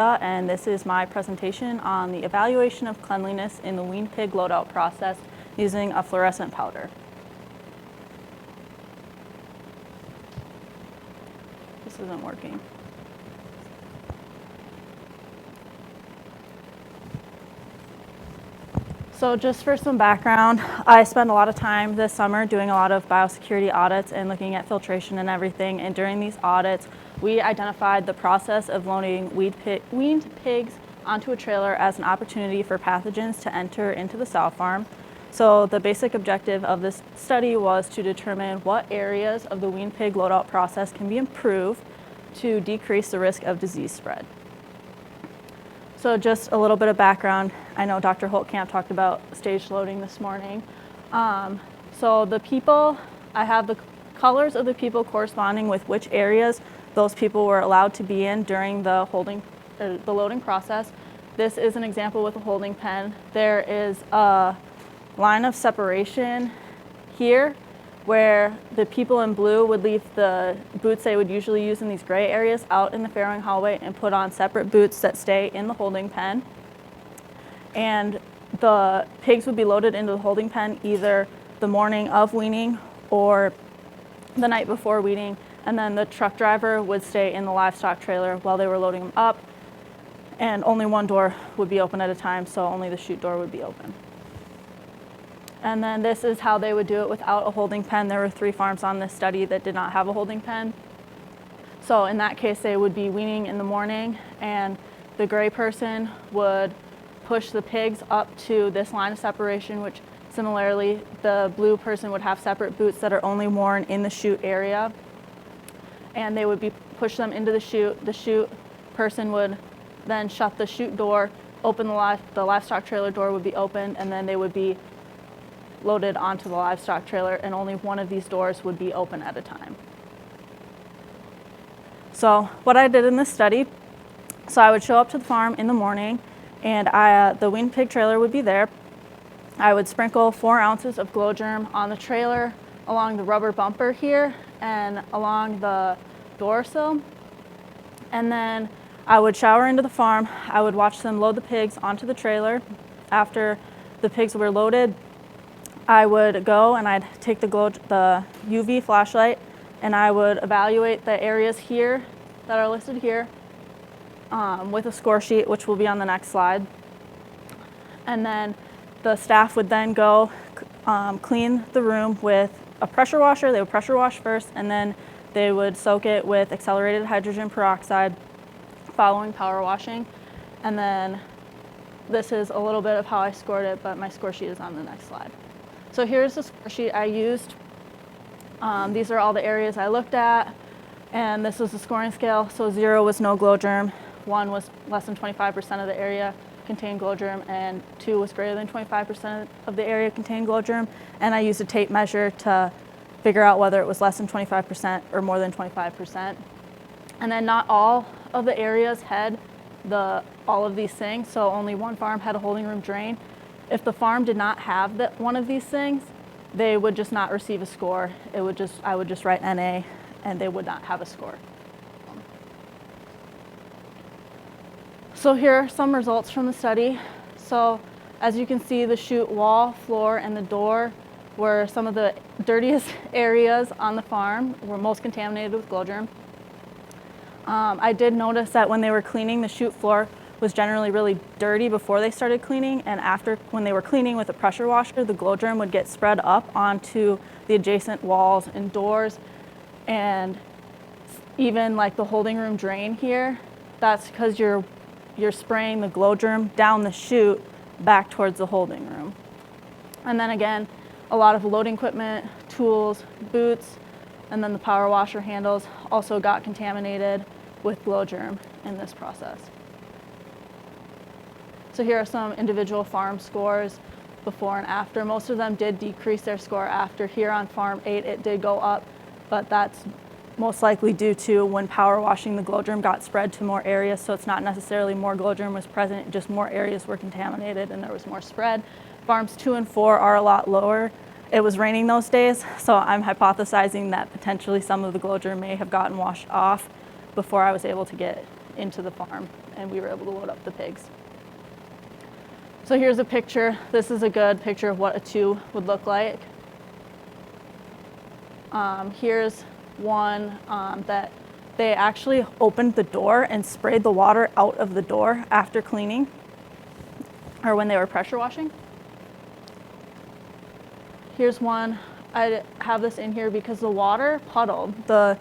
and this is my presentation on the evaluation of cleanliness in the weaned pig loadout process using a fluorescent powder. This isn't working. So just for some background, I spent a lot of time this summer doing a lot of biosecurity audits and looking at filtration and everything. And during these audits, we identified the process of loading weaned pigs onto a trailer as an opportunity for pathogens to enter into the sow farm. So the basic objective of this study was to determine what areas of the weaned pig loadout process can be improved to decrease the risk of disease spread. So just a little bit of background. I know Dr. Holtkamp talked about stage loading this morning. So the people, I have the colors of the people corresponding with which areas those people were allowed to be in during the loading process. This is an example with a holding pen. There is a line of separation here where the people in blue would leave the boots they would usually use in these gray areas out in the farrowing hallway and put on separate boots that stay in the holding pen. And the pigs would be loaded into the holding pen either the morning of weaning or the night before weaning, and then the truck driver would stay in the livestock trailer while they were loading them up, and only one door would be open at a time, so only the chute door would be open. And then this is how they would do it without a holding pen. There were 3 farms on this study that did not have a holding pen. So in that case, they would be weaning in the morning, and the gray person would push the pigs up to this line of separation, which similarly, the blue person would have separate boots that are only worn in the chute area. And they would push them into the chute. The chute person would then shut the chute door, open the livestock trailer door would be opened, and then they would be loaded onto the livestock trailer, and only one of these doors would be open at a time. So what I did in this study, so I would show up to the farm in the morning, and the weaned pig trailer would be there. I would sprinkle 4 ounces of glow germ on the trailer, along the rubber bumper here, and along the door sill. And then I would shower into the farm. I would watch them load the pigs onto the trailer. After the pigs were loaded, I would go and I'd take the UV flashlight, and I would evaluate the areas here that are listed here with a score sheet, which will be on the next slide. And then the staff would then go clean the room with a pressure washer. They would pressure wash first, and then they would soak it with accelerated hydrogen peroxide following power washing. And then this is a little bit of how I scored it, but my score sheet is on the next slide. So here's the score sheet I used. These are all the areas I looked at, and this was the scoring scale. So 0 was no glow germ, 1 was less than 25% of the area contained glow germ, and 2 was greater than 25% of the area contained glow germ. And I used a tape measure to figure out whether it was less than 25% or more than 25%. And then not all of the areas had all of these things, so only one farm had a holding room drain. If the farm did not have one of these things, they would just not receive a score. I would just write NA, and they would not have a score. So here are some results from the study. So as you can see, the chute wall, floor, and the door were some of the dirtiest areas on the farm, were most contaminated with glow germ. I did notice that when they were cleaning, the chute floor was generally really dirty before they started cleaning, and when they were cleaning with a pressure washer, the glow germ would get spread up onto the adjacent walls and doors, and even like the holding room drain here. That's because you're spraying the glow germ down the chute back towards the holding room. And then again, a lot of loading equipment, tools, boots, and then the power washer handles also got contaminated with glow germ in this process. So here are some individual farm scores before and after. Most of them did decrease their score after. Here on farm 8, it did go up, but that's most likely due to when power washing, the glow germ got spread to more areas. So it's not necessarily more glow germ was present, just more areas were contaminated and there was more spread. Farms 2 and 4 are a lot lower. It was raining those days, so I'm hypothesizing that potentially some of the glow germ may have gotten washed off before I was able to get into the farm and we were able to load up the pigs. So here's a picture. This is a good picture of what a 2 would look like. Here's one that they actually opened the door and sprayed the water out of the door after cleaning, or when they were pressure washing. Here's one. I have this in here because the water puddled. The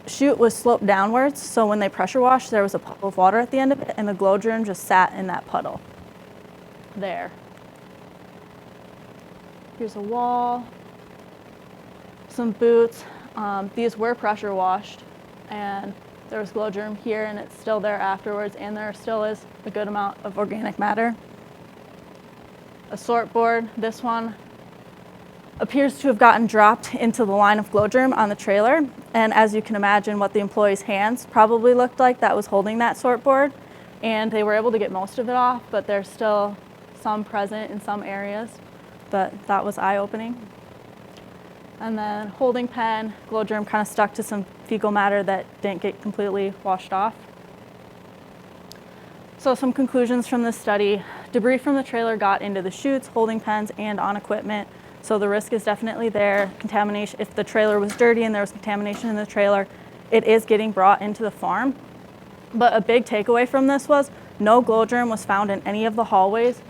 chute was sloped downwards, so when they pressure washed, there was a puddle of water at the end of it, and the glow germ just sat in that puddle there. Here's a wall, some boots. These were pressure washed, and there was glow germ here, and it's still there afterwards, and there still is a good amount of organic matter. A sort board. This one appears to have gotten dropped into the line of glow germ on the trailer, and as you can imagine what the employee's hands probably looked like that was holding that sort board, and they were able to get most of it off, but there's still some present in some areas, but that was eye-opening. And then holding pen, glow germ kind of stuck to some fecal matter that didn't get completely washed off. So some conclusions from this study: debris from the trailer got into the chutes, holding pens, and on equipment. So the risk is definitely there. Contamination, if the trailer was dirty and there was contamination in the trailer, it is getting brought into the farm. But a big takeaway from this was no glow germ was found in any of the hallways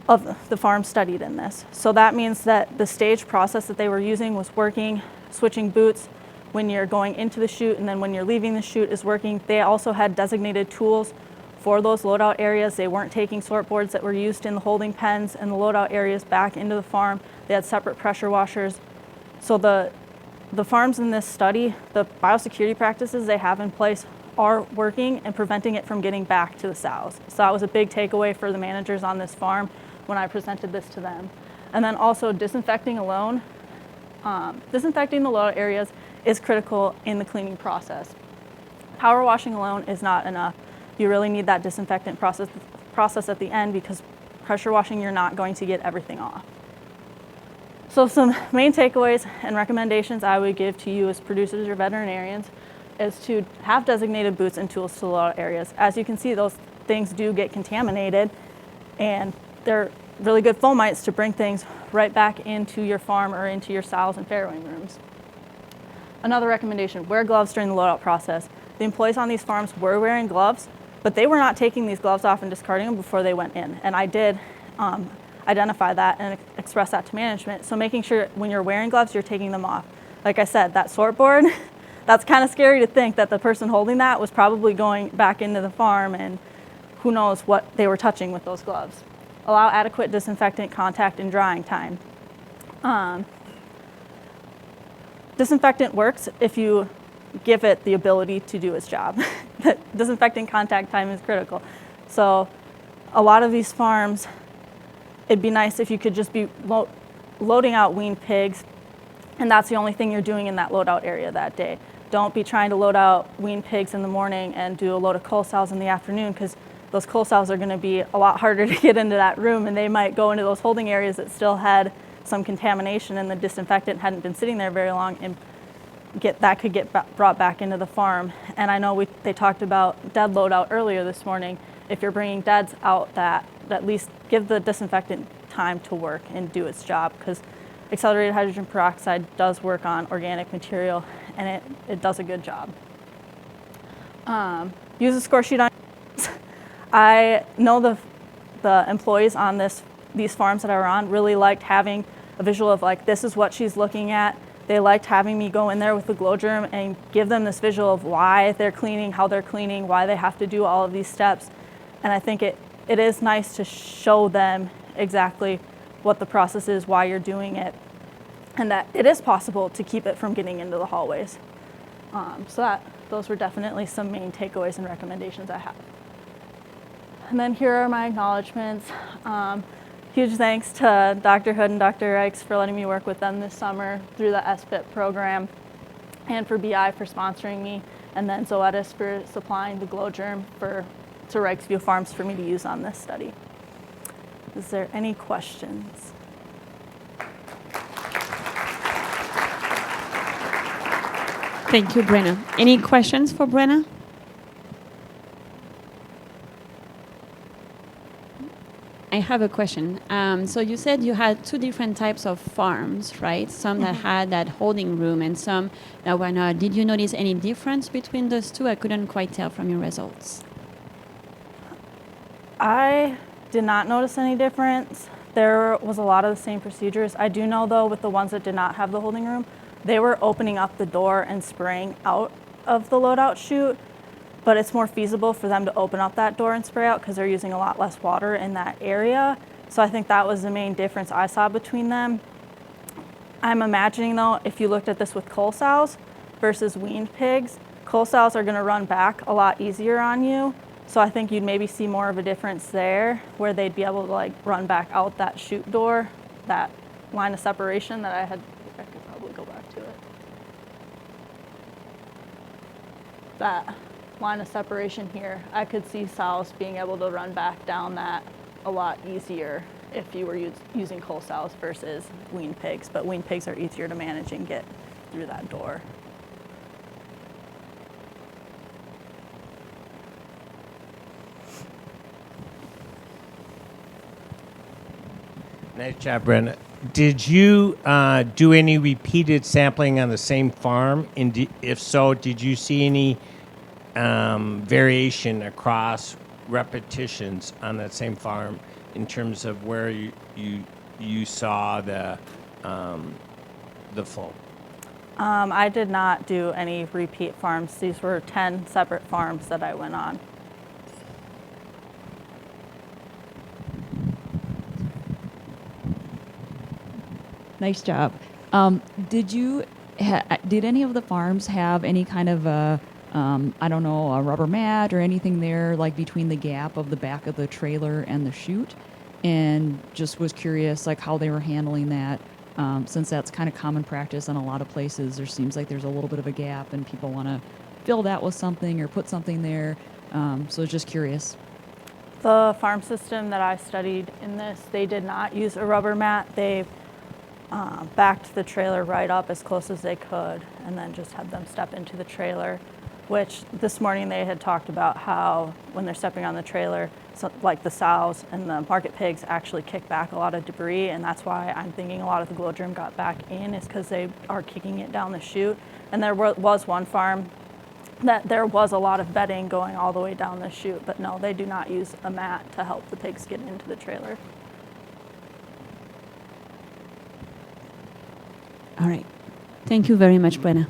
of the farm studied in this. So that means that the stage process that they were using was working. Switching boots when you're going into the chute and then when you're leaving the chute is working. They also had designated tools for those loadout areas. They weren't taking sort boards that were used in the holding pens and the loadout areas back into the farm. They had separate pressure washers. So the farms in this study, the biosecurity practices they have in place are working and preventing it from getting back to the sows. So that was a big takeaway for the managers on this farm when I presented this to them. And then also disinfecting alone. Disinfecting the loadout areas is critical in the cleaning process. Power washing alone is not enough. You really need that disinfectant process at the end, because pressure washing, you're not going to get everything off. So some main takeaways and recommendations I would give to you as producers or veterinarians is to have designated boots and tools to the loadout areas. As you can see, those things do get contaminated, and they're really good fomites to bring things right back into your farm or into your sows and farrowing rooms. Another recommendation: wear gloves during the loadout process. The employees on these farms were wearing gloves, but they were not taking these gloves off and discarding them before they went in. And I did identify that and express that to management. So making sure when you're wearing gloves, you're taking them off. Like I said, that sort board, that's kind of scary to think that the person holding that was probably going back into the farm, and who knows what they were touching with those gloves. Allow adequate disinfectant contact and drying time. Disinfectant works if you give it the ability to do its job. Disinfectant contact time is critical. So a lot of these farms, it'd be nice if you could just be loading out weaned pigs, and that's the only thing you're doing in that loadout area that day. Don't be trying to load out weaned pigs in the morning and do a load of cull sows in the afternoon, because those cull sows are going to be a lot harder to get into that room, and they might go into those holding areas that still had some contamination and the disinfectant hadn't been sitting there very long, and that could get brought back into the farm. And I know they talked about dead loadout earlier this morning. If you're bringing deads out, that at least give the disinfectant time to work and do its job, because accelerated hydrogen peroxide does work on organic material, and it does a good job. Use a score sheet on. I know the employees on these farms that I were on really liked having a visual of, like, this is what she's looking at. They liked having me go in there with the glow germ and give them this visual of why they're cleaning, how they're cleaning, why they have to do all of these steps. And I think it is nice to show them exactly what the process is, why you're doing it, and that it is possible to keep it from getting into the hallways. Those were definitely some main takeaways and recommendations I have. And then here are my acknowledgements. Huge thanks to Dr. Hood and Dr. Reichs for letting me work with them this summer through the SPIP program, and for BI for sponsoring me, and then Zoetis for supplying the glow germ to Reichsview Farms for me to use on this study. Is there any questions? Thank you, Brenna. Any questions for Brenna? I have a question. So you said you had two different types of farms, right? Some that had that holding room and some that were not. Did you notice any difference between those two? I couldn't quite tell from your results. I did not notice any difference. There was a lot of the same procedures. I do know, though, with the ones that did not have the holding room, they were opening up the door and spraying out of the loadout chute, but it's more feasible for them to open up that door and spray out because they're using a lot less water in that area. So I think that was the main difference I saw between them. I'm imagining, though, if you looked at this with cull sows versus weaned pigs, cull sows are going to run back a lot easier on you. So I think you'd maybe see more of a difference there where they'd be able to like run back out that chute door, that line of separation that I had. I could probably go back to it. That line of separation here, I could see sows being able to run back down that a lot easier if you were using cull sows versus weaned pigs. But weaned pigs are easier to manage and get through that door. Nice job, Brenna. Did you do any repeated sampling on the same farm? And if so, did you see any variation across repetitions on that same farm in terms of where you saw the flow? I did not do any repeat farms. These were 10 separate farms that I went on. Nice job. Did any of the farms have any kind of I don't know, a rubber mat or anything there, like between the gap of the back of the trailer and the chute? And just was curious, like how they were handling that, since that's kind of common practice in a lot of places. There seems like there's a little bit of a gap, and people want to fill that with something or put something there. So just curious. The farm system that I studied in this, they did not use a rubber mat. They backed the trailer right up as close as they could and then just had them step into the trailer, which this morning they had talked about how when they're stepping on the trailer, so like the sows and the market pigs actually kick back a lot of debris, and that's why I'm thinking a lot of the glow germ got back in is because they are kicking it down the chute. And there was one farm that there was a lot of bedding going all the way down the chute, but no, they do not use a mat to help the pigs get into the trailer. All right. Thank you very much, Brenna.